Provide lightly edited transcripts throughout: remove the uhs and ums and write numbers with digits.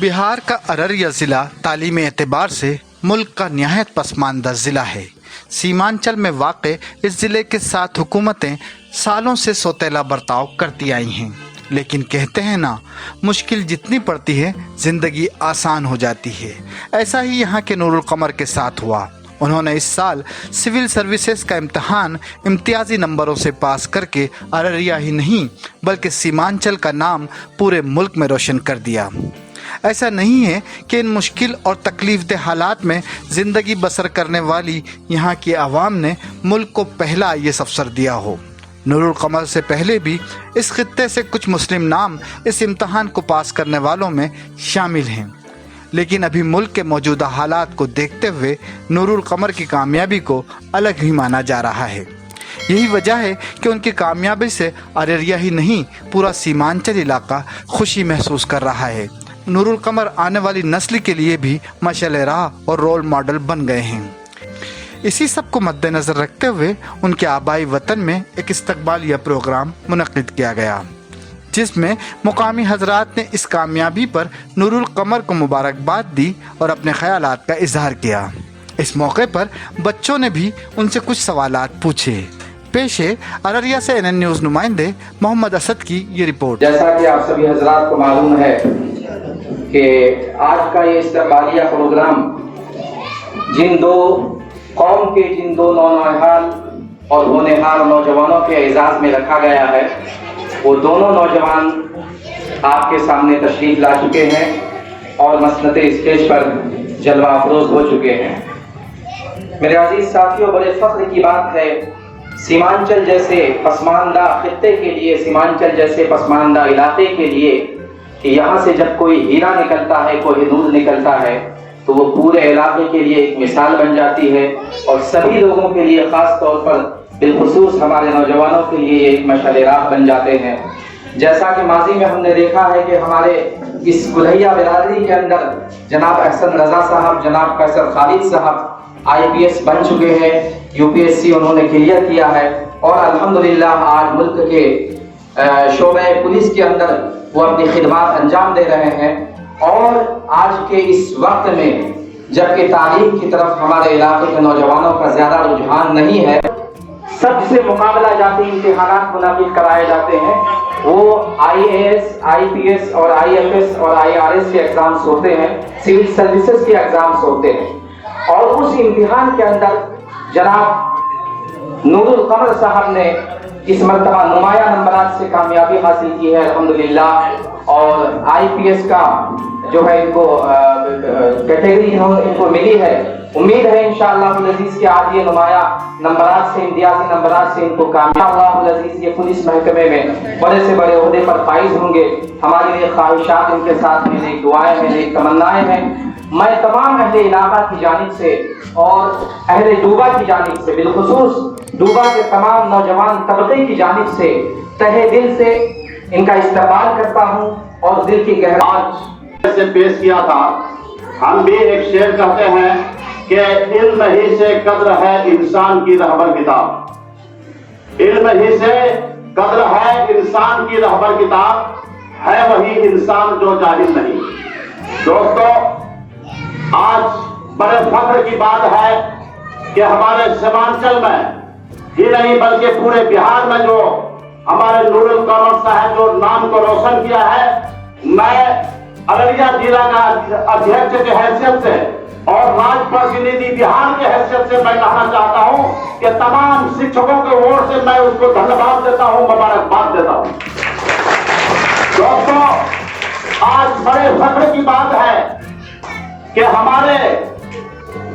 बिहार का अररिया ज़िला तालीमी एतबार से मुल्क का निहायत पसमानदा ज़िला है। सीमांचल में वाक़े इस ज़िले के साथ हुकूमतें सालों से सौतेला बर्ताव करती आई हैं, लेकिन कहते हैं ना, मुश्किल जितनी पड़ती है ज़िंदगी आसान हो जाती है। ऐसा ही यहाँ के नूरुल कमर के साथ हुआ। उन्होंने इस साल सिविल सर्विसेज का इम्तहान इम्तियाजी नंबरों से पास करके अररिया ही नहीं बल्कि सीमांचल का नाम पूरे मुल्क में रोशन कर दिया। ऐसा नहीं है कि इन मुश्किल और तकलीफदेह हालात में ज़िंदगी बसर करने वाली यहाँ की आवाम ने मुल्क को पहला IAS अफसर दिया हो। नूरुल कमर से पहले भी इस खित्ते से कुछ मुस्लिम नाम इस इम्तहान को पास करने वालों में शामिल हैं, लेकिन अभी मुल्क के मौजूदा हालात को देखते हुए नूरुल कमर की कामयाबी को अलग ही माना जा रहा है। यही वजह है कि उनकी कामयाबी से अररिया ही नहीं पूरा सीमांचल इलाका खुशी महसूस कर रहा है। नूरुल कमर आने वाली नस्ल के लिए भी मशाल राह और रोल मॉडल बन गए हैं। इसी सब को मद्देनज़र रखते हुए उनके आबाई वतन में एक इस्तकबालिया प्रोग्राम मुनक़िद किया गया, जिसमें मुकामी हजरात ने इस कामयाबी पर नूरुल कमर को मुबारकबाद दी और अपने ख़यालात का इजहार किया। इस मौके पर बच्चों ने भी उनसे कुछ सवालात पूछे। पेश है अररिया से NN न्यूज़ नुमाइंदे मोहम्मद असद की ये रिपोर्ट। जैसा कि आप सभी हजरात को मालूम है कि आज का ये इस्तकबालिया प्रोग्राम जिन दो नौनिहाल और होनहार नौजवानों के एजाज़ में रखा गया है, वो दोनों नौजवान आपके सामने तशरीफ ला चुके हैं और मसनते स्टेज पर जलवा अफरोज हो चुके हैं। मेरे अजीज साथियों, बड़े फख्र की बात है सीमांचल जैसे पसमानदा खित्ते के लिए, सीमांचल जैसे पसमानदा इलाके के लिए कि यहाँ से जब कोई हीरा निकलता है, कोई नूर निकलता है, तो वो पूरे इलाके के लिए एक मिसाल बन जाती है और सभी लोगों के लिए, ख़ास तौर पर बिलखुसूस हमारे नौजवानों के लिए एक मशाल राह बन जाते हैं। जैसा कि माजी में हमने देखा है कि हमारे इस गुलहिया बिरादरी के अंदर जनाब अहसन रज़ा साहब, जनाब कैसर खालिद साहब IPS बन चुके हैं, UPSC उन्होंने क्लियर किया है और अल्हम्दुलिल्लाह आज मुल्क के शोबे पुलिस के अंदर वो अपनी खिदमत अंजाम दे रहे हैं। और आज के इस वक्त में जबकि तालीम की तरफ हमारे इलाके के नौजवानों का ज़्यादा रुझान नहीं है, सबसे मुकाबला जाती इम्तिहानात मुनक़िद कराए जाते हैं। वो IAS, IPS और IFS और IRS के एग्ज़ाम्स होते हैं, सिविल सर्विसेज के एग्ज़ाम्स होते हैं। और उस इम्तिहान के अंदर जनाब नूरुल कमर साहब ने इस मरतबा नुमाया नंबरात से कामयाबी हासिल की है अल्हम्दुलिल्लाह। और IPS का जो है इनको कैटेगरी इनको मिली है। उम्मीद है इंशाअल्लाह अज़ीज़ के आज ये नुमाया नंबरात से, इम्तियाज़ी नंबरात से इनको कामयाब अज़ीज़ ये पुलिस महकमे में बड़े से बड़े ओहदे पर फाइज होंगे। हमारी ये ख्वाहिशात इनके साथ में एक दुआएं हैं, एक तमन्नाएं हैं। मैं तमाम अहले इलाका की जानिब से और अहले डूबा की जानिब से, बिलखुसूस डूबा के तमाम नौजवान तबके की जानिब से तहे दिल से इनका इस्तकबाल करता हूँ और दिल की गहराई से पेश किया था। हम भी एक शेर कहते हैं कि इल्म ही से कद्र है इंसान की रहबर किताब। इल्म ही से कद्र है इंसान की रहबर किताब, है वही इंसान जो जाहिल नहीं। दोस्तों, आज बड़े फख्र की बात है कि हमारे सीमांचल में ही नहीं बल्कि पूरे बिहार में जो हमारे नूरुल कमर साहब जो नाम को रोशन किया है, मैं अररिया जिला का अध्यक्ष की हैसियत से और राज प्रतिनिधि बिहार के हैसियत से मैं कहना चाहता हूं कि तमाम शिक्षकों के ओर से मैं उसको धन्यवाद देता हूं, मुबारकबाद देता हूं। दोस्तों, आज बड़े फख्र की बात है कि हमारे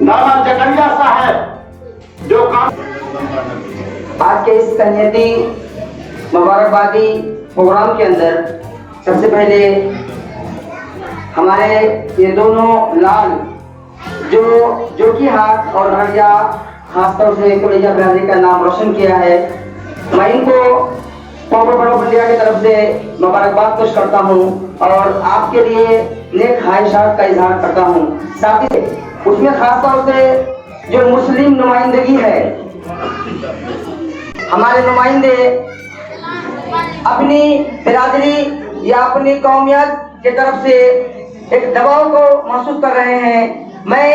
नाना जकरिया साहब जो आज के इस तहनीती मुबारकबादी प्रोग्राम के अंदर सबसे पहले हमारे ये दोनों लाल जो कि हाथ और अररिया खासतौर से कुलैया बिरादरी का नाम रोशन किया है, मैं इनको बड़ो बंदिया की तरफ से मुबारकबाद पेश करता हूँ और आपके लिए नेक ख्वाहिशात का इजहार करता हूँ। साथ ही उसमें खासतौर से जो मुस्लिम नुमाइंदगी है, हमारे नुमाइंदे अपनी बिरादरी या अपनी कौमियत की तरफ से ایک دباؤ کو محسوس کر رہے ہیں. میں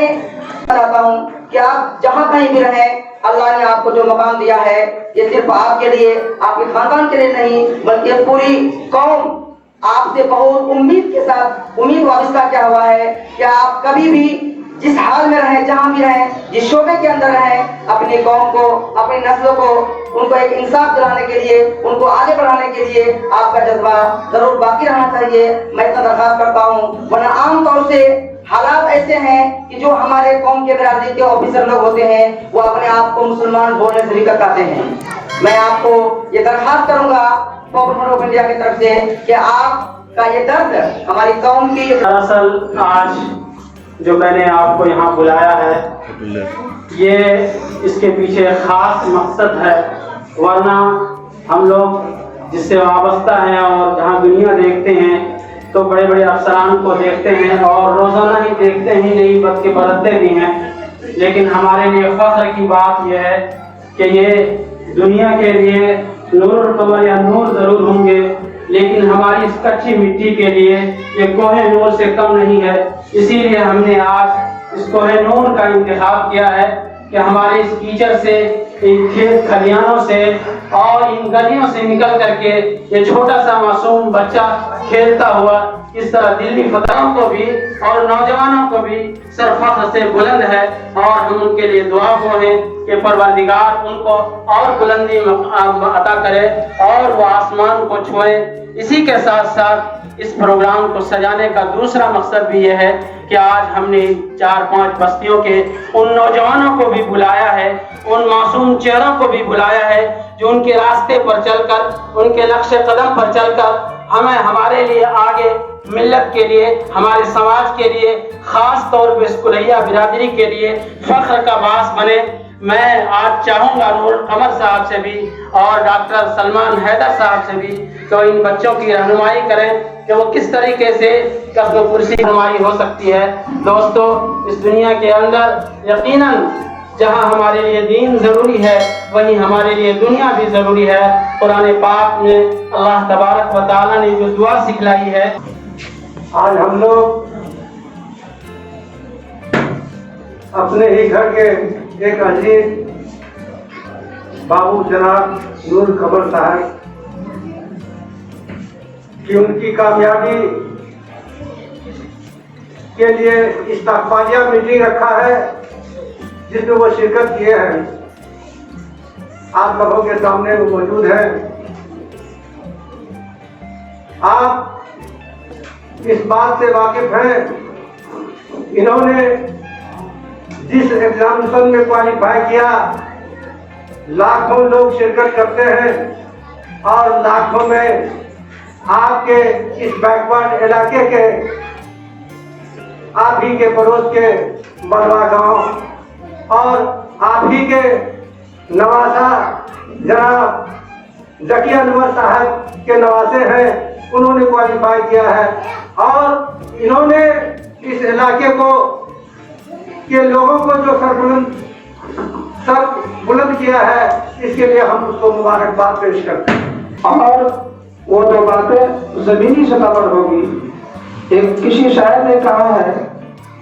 چاہتا ہوں کہ آپ جہاں کہیں بھی رہیں، اللہ نے آپ کو جو مقام دیا ہے یہ صرف آپ کے لیے، آپ کے خاندان کے لیے نہیں بلکہ پوری قوم آپ سے بہت امید کے ساتھ امید وابستہ کیا ہوا ہے کہ آپ کبھی بھی جس حال میں رہیں، جہاں بھی رہیں، جس شعبے کے اندر رہیں، اپنی قوم کو، اپنی نسلوں کو، ان کو ایک انصاف دلانے کے لیے، ان کو آگے بڑھانے کے لیے آپ کا جذبہ ضرور باقی رہنا چاہیے. میں اتنا درخواست کرتا ہوں، ورنہ عام طور سے حالات ایسے ہیں کہ جو ہمارے قوم کے برادری کے آفیسر لوگ ہوتے ہیں وہ اپنے آپ کو مسلمان بولنے سے بھی کتراتے ہیں. میں آپ کو یہ درخواست کروں گا پاپولر فرنٹ آف انڈیا کی طرف سے کہ آپ کا یہ درد ہماری قوم کی. دراصل آج جو میں نے آپ کو یہاں بلایا ہے یہ اس کے پیچھے خاص مقصد ہے، ورنہ ہم لوگ جس سے وابستہ ہیں اور جہاں دنیا دیکھتے ہیں تو بڑے بڑے افسران کو دیکھتے ہیں اور روزانہ ہی دیکھتے ہی نہیں بلکہ برتتے بھی ہیں. لیکن ہمارے لیے فخر کی بات یہ ہے کہ یہ دنیا کے لیے نور القمر یا نور ضرور ہوں گے، لیکن ہماری اس کچی مٹی کے لیے یہ کوہ نور سے کم نہیں ہے. اسی لیے ہم نے آج اس کوہ نور کا انتخاب کیا ہے کہ ہمارے اس کیچڑ سے، ان کھیت کھلیانوں سے اور ان گلیوں سے نکل کر کے یہ چھوٹا سا معصوم بچہ کھیلتا ہوا اس طرح دلی فتحوں کو بھی اور نوجوانوں کو بھی سر فخر سے بلند ہے. اور ہم ان کے لیے دعا گو ہیں کہ پروردگار ان کو اور بلندی عطا کرے اور وہ آسمان کو چھوئے. اسی کے ساتھ ساتھ اس پروگرام کو سجانے کا دوسرا مقصد بھی یہ ہے کہ آج ہم نے 4-5 بستیوں کے ان نوجوانوں کو بھی بلایا ہے، ان معصوم چہروں کو بھی بلایا ہے جو ان کے راستے پر چل کر، ان کے نقش قدم پر چل کر ہمیں ہمارے لیے آگے ملت کے لیے، ہمارے سماج کے لیے، خاص طور پہ اسکولیہ برادری کے لیے فخر کا باعث بنے. میں آج چاہوں گا نور قمر صاحب سے بھی اور ڈاکٹر سلمان حیدر صاحب سے بھی کہ ان بچوں کی رہنمائی کریں کہ وہ کس طریقے سے قسم پرسی رہنمائی ہو سکتی ہے. دوستو، اس دنیا کے اندر یقیناً جہاں ہمارے لیے دین ضروری ہے وہیں ہمارے لیے دنیا بھی ضروری ہے. قرآن پاک میں اللہ تبارک و تعالیٰ نے جو دعا سکھلائی ہے، آج ہم لوگ اپنے ہی گھر کے ایک عزیز بابو جناب نور قمر صاحب کی ان کی کامیابی کے لیے استقبالیہ میٹنگ رکھا ہے جس میں وہ شرکت کیے ہیں. آپ لوگوں کے سامنے وہ موجود ہیں. آپ اس بات سے واقف ہیں انہوں نے جس ایگزامینیشن میں کوالیفائی کیا لاکھوں لوگ شرکت کرتے ہیں اور لاکھوں میں آپ کے اس بیکورڈ علاقے کے، آپ ہی کے پڑوس کے بلوا گاؤں اور آپ ہی کے نوازا جناب ذکی انور صاحب کے نوازے ہیں، انہوں نے کوالیفائی کیا ہے اور انہوں نے اس علاقے کو کے لوگوں کو جو سر بلند کیا ہے اس کے لیے ہم اس کو مبارکباد پیش کرتے ہیں. اور وہ تو باتیں زمینی سطح پر ہوگی. ایک کسی شاعر نے کہا ہے،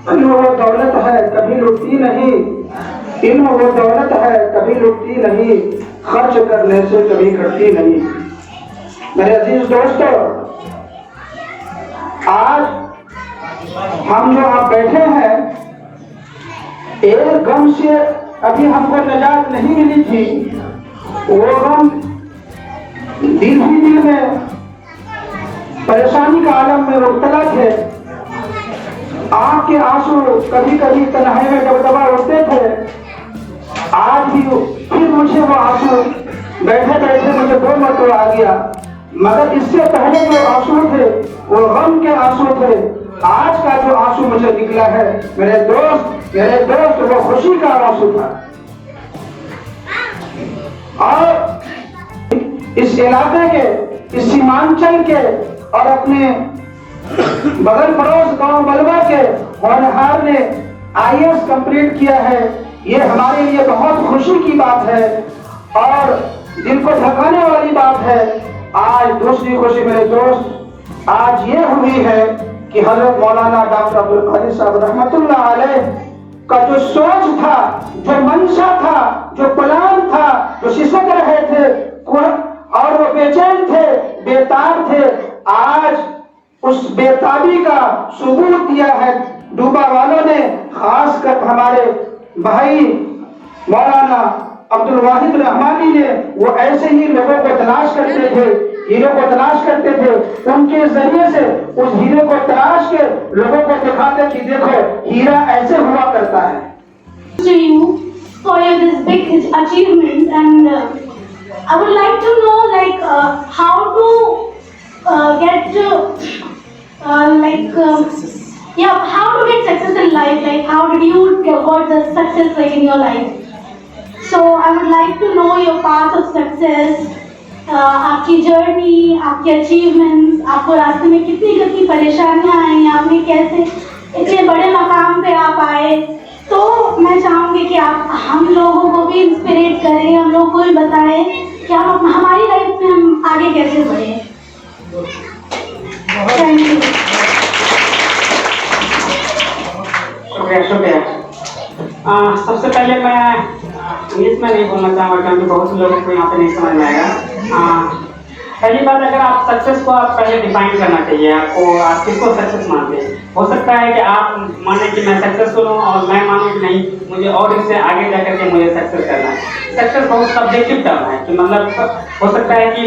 علم وہ دولت ہے کبھی لٹتی نہیں، علم وہ دولت ہے کبھی لٹتی نہیں، خرچ کرنے سے کبھی گھٹتی نہیں. میرے عزیز دوستو، آج ہم جو آپ بیٹھے ہیں ایک غم سے ابھی ہم کو نجات نہیں ملی تھی. وہ غم دل ہی دل میں پریشانی کا عالم میں مبتلا تھے. آنکھ کے آنسو کبھی کبھی تنہائی میں دبدبا اٹھتے تھے. آج بھی پھر مجھے وہ آنسو بیٹھے بیٹھے مجھے 2 مرتبہ آ گیا، مگر اس سے پہلے جو آنسو تھے وہ غم کے آنسو تھے. آج کا جو آنسو مجھے نکلا ہے میرے دوست وہ خوشی کا آنسو تھا. اور اس علاقے کے، اس سیمانچل کے اور اپنے بغل پڑوس گاؤں بلوا کے ہونہار نے IAS کمپلیٹ کیا ہے. یہ ہمارے لیے بہت خوشی کی بات ہے اور دل کو دھکانے والی بات ہے. آج دوسری خوشی میرے دوست آج یہ ہوئی ہے कि हजरत मौलाना डॉक्टर अब्दुल कादिर साहब रहमतुल्लाह अलैह का जो सोच था, जो मंशा था, जो प्लान था, जो सिसक रहे थे और वो बेचैन थे, बेताब थे, आज उस बेताबी का सबूत दिया है डूबा वालों ने। खास कर हमारे भाई मौलाना अब्दुल वाहिद रहमानी ने, वो ऐसे ही लोगों को तलाश करते थे, हीरो को तलाश करते थे, उनके जरिए से उस हीरे को तलाश के लोगों को दिखाते कि देखो हीरा ऐसे हुआ करता है। To you for your this big achievement, and I would like to know how to get how to get success in life, like how did you got the success like in your life? So I would like to know your path of success, आपकी journey, आपके achievements, आपको रास्ते में कितनी कितनी परेशानियां आई, आपने कैसे इतने बड़े मकाम पे आप आए। तो मैं चाहूँगी कि आप हम लोगों को भी इंस्पिरेट करें, हम लोगों को भी बताएं कि हम हमारी लाइफ में हम आगे कैसे बढ़े। Thank you. शुक्रिया। सबसे पहले मैं इंग्लिश में नहीं बोलना चाहूँगा क्योंकि बहुत से लोगों को यहाँ पे नहीं समझ में आएगा। पहली बात, अगर आप सक्सेस को आप पहले डिफाइन करना चाहिए आपको, आप किसको सक्सेस मानते हैं। हो सकता है कि आप माने कि मैं सक्सेसफुल हूँ और मैं मानूँ कि नहीं, मुझे और इससे आगे जा करके मुझे सक्सेस करना है। सक्सेस बहुत सब्जेक्टिव टर्म है कि मतलब हो सकता है कि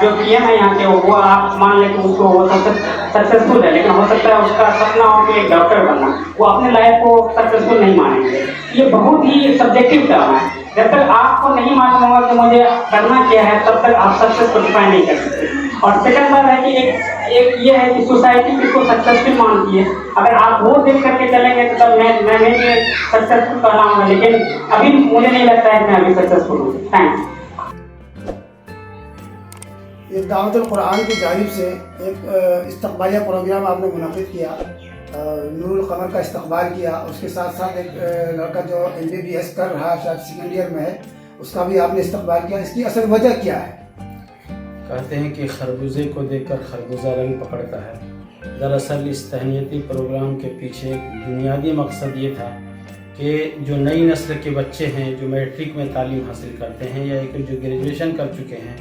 जो पीएम है यहाँ के वो आप मान लें कि उसको वो सक्सेसफुल है, लेकिन हो सकता है उसका सपना हो कि एक डॉक्टर बनना, वो अपने लाइफ को सक्सेसफुल नहीं मानेंगे। ये बहुत ही सब्जेक्टिव टर्म है। जब तक आपको नहीं मालूम होगा कि मुझे करना क्या है, तब तक आप सक्सेस को डिफाइन नहीं कर सकते। और सेकंड बात है कि एक ये है कि सोसाइटी किसको सक्सेसफुल मानती है। अगर आप वो देख करके चलेंगे तो तब मैं भी सक्सेसफुल कहलाऊंगा, लेकिन अभी मुझे नहीं लगता है कि मैं अभी सक्सेसफुल हूँ। थैंक्स। एक दावतुल कुरान की जानिब से एक इस्तक़बालिया प्रोग्राम आपने मुनक़िद किया, नूरुल कमर का इस्तक़बाल किया। उसके साथ साथ एक लड़का जो MBBS कर रहा है, शायद सेकेंड ईयर में है, उसका भी आपने इस्तक़बाल किया। इसकी असल वजह क्या है? कहते हैं कि खरबूजे को देखकर खरबूजा रंग पकड़ता है। दरअसल इस तहनीती प्रोग्राम के पीछे एक बुनियादी मकसद ये था कि जो नई नस्ल के बच्चे हैं जो मैट्रिक में तालीम हासिल करते हैं या एक जो ग्रेजुएशन कर चुके हैं,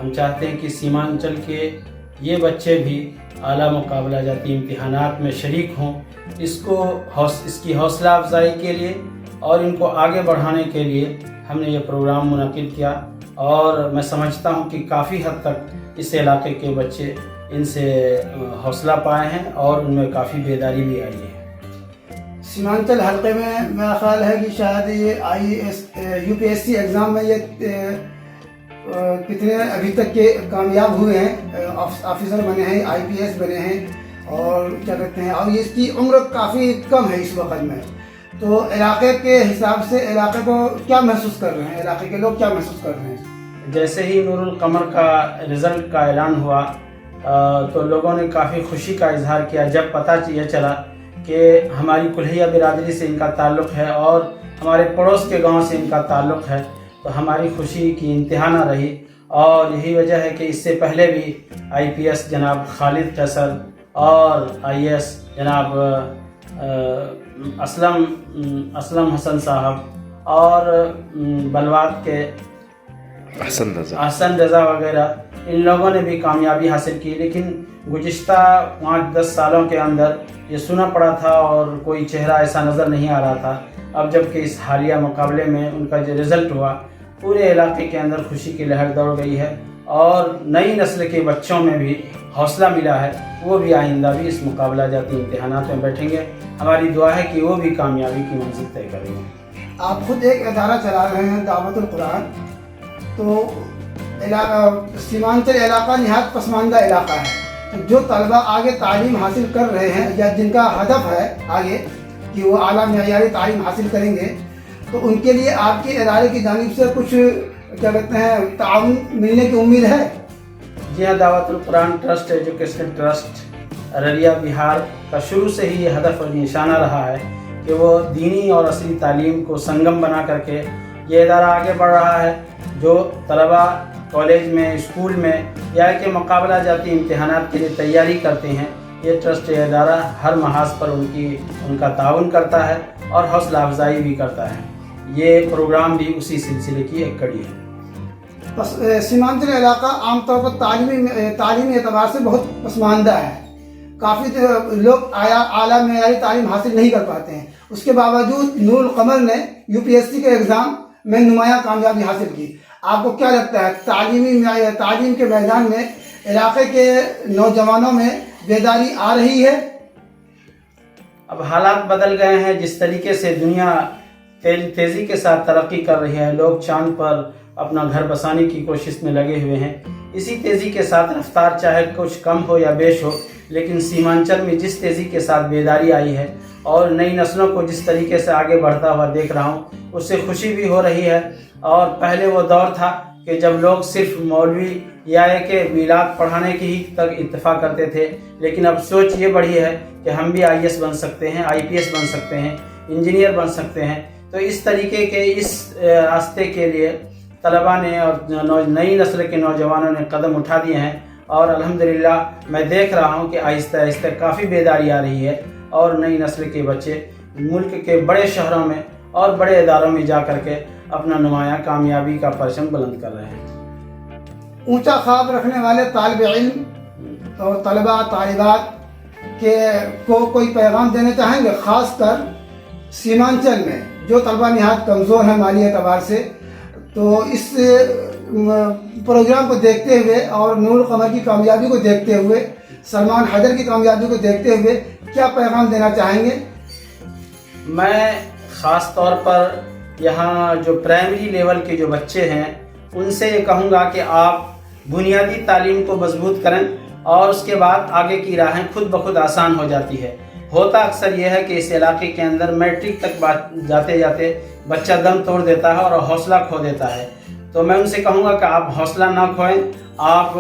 हम चाहते हैं कि सीमांचल के ये बच्चे भी आला मुकाबला जाती इम्तिहानात में शरीक हों। इसकी हौसला अफजाई के लिए और इनको आगे बढ़ाने के लिए हमने ये प्रोग्राम मुनक़िद किया और मैं समझता हूँ कि काफ़ी हद तक इस इलाके के बच्चे इनसे हौसला पाए हैं और उनमें काफ़ी बेदारी भी आई है। सीमांचल हल्के में मेरा ख्याल है कि शायद ये UPSC एग्ज़ाम में ये कितने अभी तक के कामयाब हुए हैं, ऑफिसर बने हैं, IPS बने हैं और क्या कहते हैं, और इसकी उम्र काफ़ी कम है इस वक्त में। तो इलाके के हिसाब से इलाके को क्या महसूस कर रहे हैं, इलाके के लोग क्या महसूस कर रहे हैं? जैसे ही नूरुल कमर का रिज़ल्ट का ऐलान हुआ तो लोगों ने काफ़ी खुशी का इजहार किया जब पता ये चला कि हमारी कुल्हिया बिरादरी से इनका ताल्लुक़ है और हमारे पड़ोस के गांव से इनका ताल्लुक़ है। तो हमारी खुशी की इंतहा ना रही और यही वजह है कि इससे पहले भी IPS जनाब खालिद कैसर और IAS जनाब असलम हसन साहब और बलवात के हसन रज़ा वगैरह, इन लोगों ने भी कामयाबी हासिल की। लेकिन गुज़िश्ता 5-10 सालों के अंदर ये सुना पड़ा था और कोई चेहरा ऐसा नज़र नहीं आ रहा था। अब जबकि इस हालिया मुकाबले में उनका जो रिज़ल्ट हुआ, पूरे इलाके के अंदर खुशी की लहर दौड़ गई है और नई नस्ल के बच्चों में भी हौसला मिला है। वो भी आइंदा भी इस मुकाबला जाती इम्तिहानात में बैठेंगे। हमारी दुआ है कि वो भी कामयाबी की मंजिल तय करेंगे। आप खुद एक इदारा चला रहे हैं दावतुल कुरान, तो सीमांचल इलाका निहायत पसमानदा इलाका है। तो जो तलबा आगे तालीम हासिल कर रहे हैं या जिनका हदफ है आगे कि वो आला मयारी तालीम हासिल करेंगे, तो उनके लिए आपके इदारे की जानिब से कुछ क्या कहते हैं ताउन मिलने की उम्मीद है? जी हाँ, Dawatul Quran trust educational trust Araria Bihar का शुरू से ही ये हदफ और निशाना रहा है कि वो दीनी और असली तालीम को संगम बना करके ये इदारा आगे बढ़ रहा है। जो तलबा कॉलेज में, स्कूल में या के मुकाबला जाती इम्तिहानात के लिए तैयारी करते हैं, یہ ٹرسٹ یہ ادارہ ہر محاذ پر ان کا تعاون کرتا ہے اور حوصلہ افزائی بھی کرتا ہے. یہ پروگرام بھی اسی سلسلے کی ایک کڑی ہے. سیمانچل علاقہ عام طور پر تعلیمی اعتبار سے بہت پسماندہ ہے. کافی لوگ اعلیٰ معیاری تعلیم حاصل نہیں کر پاتے ہیں. اس کے باوجود نور القمر نے UPSC کے ایگزام میں نمایاں کامیابی حاصل کی. آپ کو کیا لگتا ہے تعلیم کے میدان میں علاقے کے نوجوانوں میں بیداری آ رہی ہے؟ اب حالات بدل گئے ہیں. جس طریقے سے دنیا تیزی کے ساتھ ترقی کر رہی ہے، لوگ چاند پر اپنا گھر بسانے کی کوشش میں لگے ہوئے ہیں. اسی تیزی کے ساتھ رفتار چاہے کچھ کم ہو یا بیش ہو، لیکن سیمانچل میں جس تیزی کے ساتھ بیداری آئی ہے اور نئی نسلوں کو جس طریقے سے آگے بڑھتا ہوا دیکھ رہا ہوں، اس سے خوشی بھی ہو رہی ہے. اور پہلے وہ دور تھا کہ جب لوگ صرف مولوی یا کہ میلاد پڑھانے کی ہی تک اتفاق کرتے تھے، لیکن اب سوچ یہ بڑھی ہے کہ ہم بھی IAS بن سکتے ہیں، IPS بن سکتے ہیں، انجینئر بن سکتے ہیں. تو اس طریقے کے اس راستے کے لیے طلباء نے اور نئی نسل کے نوجوانوں نے قدم اٹھا دیے ہیں. اور الحمدللہ میں دیکھ رہا ہوں کہ آہستہ آہستہ کافی بیداری آ رہی ہے اور نئی نسل کے بچے ملک کے بڑے شہروں میں اور بڑے اداروں میں جا کر کے اپنا نمایاں کامیابی کا پرچم بلند کر رہے ہیں. اونچا خواب رکھنے والے طالب علم اور طلباء طالبات کو کوئی پیغام دینا چاہیں گے، خاص کر سیمانچل میں جو طلباء نہایت کمزور ہیں مالی اعتبار سے؟ تو اس پروگرام کو دیکھتے ہوئے اور نور القمر کی کامیابی کو دیکھتے ہوئے، سلمان حیدر کی کامیابی کو دیکھتے ہوئے کیا پیغام دینا چاہیں گے؟ میں خاص طور پر یہاں جو پرائمری لیول کے جو بچے ہیں ان سے یہ کہوں گا کہ آپ بنیادی تعلیم کو مضبوط کریں اور اس کے بعد آگے کی راہیں خود بخود آسان ہو جاتی ہے. ہوتا اکثر یہ ہے کہ اس علاقے کے اندر میٹرک تک جاتے جاتے بچہ دم توڑ دیتا ہے اور حوصلہ کھو دیتا ہے. تو میں ان سے کہوں گا کہ آپ حوصلہ نہ کھوئیں، آپ